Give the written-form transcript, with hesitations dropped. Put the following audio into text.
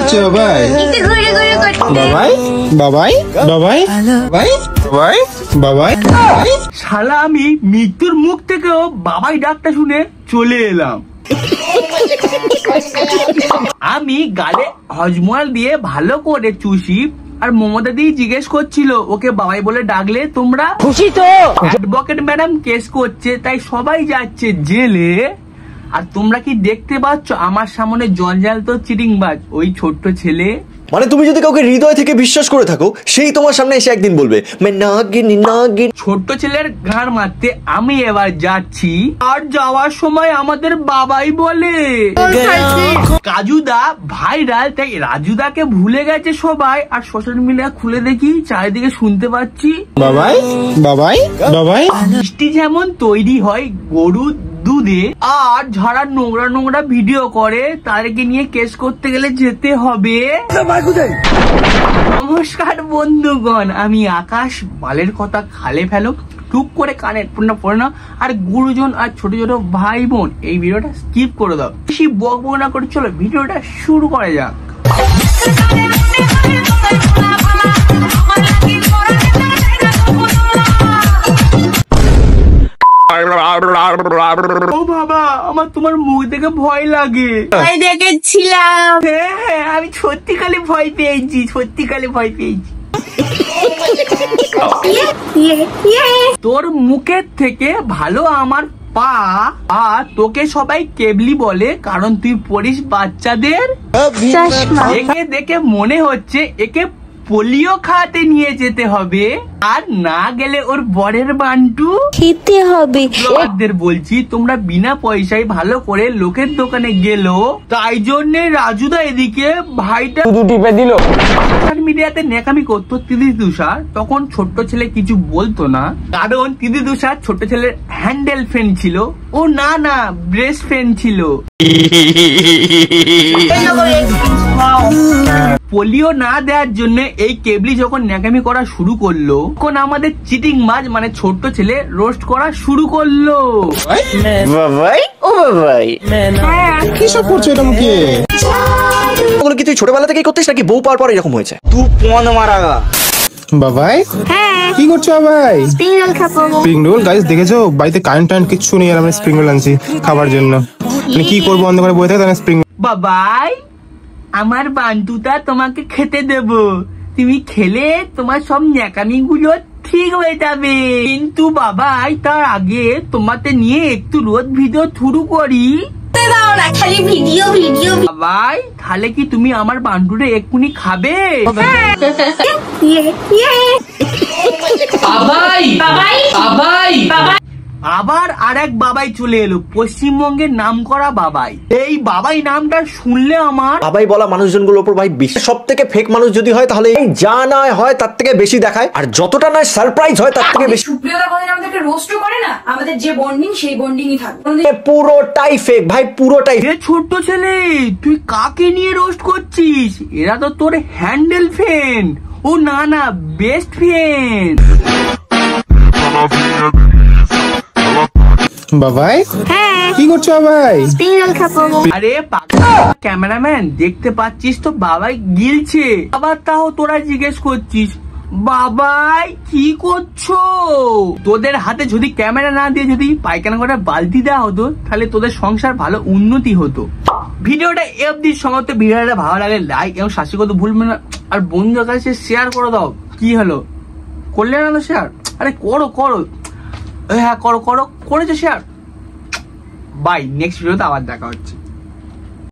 করছো বাবাই? বাবাই বাবাই বাবাই বাবাই বাবাই বাবাই। শালা আমি মৃত্যুর মুখ থেকেও বাবাই ডাকটা শুনে চলে এলাম। আমি গালে হজমল দিয়ে ভালো করে চুষি আর মমতা দিয়ে জিজ্ঞেস করছিল ওকে বাবাই বলে ডাকলে তোমরা খুশি তো? অ্যাডভোকেট ম্যাডাম কেস করছে তাই সবাই যাচ্ছে জেলে। আর তোমরা কি দেখতে পাচ্ছ আমার সামনে জঞ্জাল তো চিটিংবাজ ওই ছোট্ট ছেলে। মানে তুমি যদি কাউকে হৃদয় থেকে বিশ্বাস করে থাকো সেই তোমার সামনে এসে একদিন বলবে নাগিন। ছোট্ট ছেলের ঘাড় মারতে আমি এবার যাচ্ছি আর যাওয়ার সময় আমাদের বাবাই বলে কাজুদা ভাইরাল তাই রাজুদাকে ভুলে গেছে সবাই। আর সোশ্যাল মিডিয়া খুলে দেখি চারিদিকে শুনতে পাচ্ছি বাবাই বাবাই বাবাই। মিষ্টি যেমন তৈরি হয় গরুর দুধে আর যারা নোংরা নোংরা ভিডিও করে তাদেরকে নিয়ে কেস করতে গেলে যেতে হবে। নমস্কার বন্ধুগণ, আমি আকাশ। বালের কথা খালে ফেলো, টুক করে কানে পড়ে না। আর গুরুজন আর ছোট ছোট ভাই বোন এই ভিডিওটা স্কিপ করে দাও, বেশি বক বক না করে চলো ভিডিওটা শুরু করা যাক। ও বাবা, আমার তোমার মুখ দেখে ভয় লাগে। ভয় দেখেছিলাম। হ্যাঁ, আমি সত্যিকালে ভয় পেয়েছি, সত্যিকালে ভয় পেয়েছি। তোর মুখের থেকে ভালো আমার পা। আর তোকে সবাই কেবলি বলে কারণ তুই পড়িস বাচ্চাদের। একে দেখে মনে হচ্ছে একে পোলিও খাওয়াতে নিয়ে যেতে হবে, আর না গেলে ওর বরের বান্টু খেতে হবে। বলছি তোমরা বিনা পয়সায় ভালো করে লোকের দোকানে গেল, তাই জন্য রাজুদা এদিকে ভাইটা টিপে দিল। সোশ্যাল মিডিয়াতে নেকামি করতো তিদি তুষার, তখন ছোট্ট ছেলে কিছু বলতো না কারণ তিদি তুষার ছোট্ট ছেলের হ্যান্ডেল ফ্রেন্ড ছিল। ও না ব্রেস্ট ফ্রেন্ড ছিল। পোলিও না দেওয়ার জন্য এই কেবলি যখন ন্যাকামি করা শুরু করলো তখন আমাদের চিটিং মাছ মানে ছোট্ট ছেলে রোস্ট করা শুরু করলো। বাবাই ও বাবাই কি সব করছো এটা মুখে? ওগুলো কি তুই ছোটবেলা থেকেই করতিস নাকি বউ পাওয়ার পর এরকম হয়েছে? তুই পন মারা বাবাই কি করছো বাবাই? স্প্রিং রোল খাবো। স্প্রিং রোল গাইস দেখেছো বাড়িতে কারেন্ট কিচ্ছু নেই আর আমরা স্প্রিং রোল আনছি খাবার জন্য। মানে কি করবো অন্ধকারে বসে থাকে তাহলে স্প্রিং। বাবাই আমার বান্টুটা তোমাকে খেতে দেব, তুমি খেলে তোমার সব ন্যাকামি গুলো ঠিক হয়ে যাবে। কিন্তু বাবাই তার আগে তোমাকে নিয়ে একটু রোজ ভিডিও শুরু করি। খালি ভিডিও। বাবাই তাহলে কি তুমি আমার বান্টুটা এক্ষুনি খাবে? আবার আর এক বাবাই চলে এলো, পশ্চিমবঙ্গের নাম করা বাবাই। এই বাবাই নামটা শুনলে আমার বাবাই বলা মানুষজনগুলোর উপর ভাই বিশ্বাস। সব থেকে ফেক মানুষ যদি হয় তাহলে এই যা না হয় তার থেকে বেশি দেখায়, আর যতটা নয় সারপ্রাইজ হয় তার থেকে বেশি। সুপ্রিয়তা কোনদিন আমাদেরকে রোস্টও করে না, আমাদের যে বন্ডিং সেই বন্ডিংই থাকবে। পুরোটাই ফেক ভাই, পুরোটাই। এ ছোট্ট ছেলে তুই কাকে নিয়ে রোস্ট করছিস? এরা তো তোর হ্যান্ডেল ফ্রেন্ড। ও না বেস্ট ফ্রেন্ড। বাবাই কি করছো বাবাই? স্প্রিং রোল খাবো। আরে ক্যামেরাম্যান দেখতে পাচ্ছিস তো বাবাই গিলছে। আবার তাও তোরা জিজ্ঞেস করছিস বাবাই কি করছো? তোদের হাতে যদি ক্যামেরা না দিয়ে যদি পায়খানা করে বালতি দেওয়া হতো তাহলে তোদের সংসার ভালো উন্নতি হতো। ভিডিওটা অবধি সমাপ্ত। ভিডিওটা ভালো লাগে লাইক এবং সাবস্ক্রাইব করতে ভুলবে না, আর বন্ধুদের কাছে শেয়ার করে দাও। কি হলো করলে না তো শেয়ার? আরে করো হ্যাঁ করো করেছো শেয়ার। বাই, নেক্সট ভিডিওতে আবার দেখা হচ্ছে।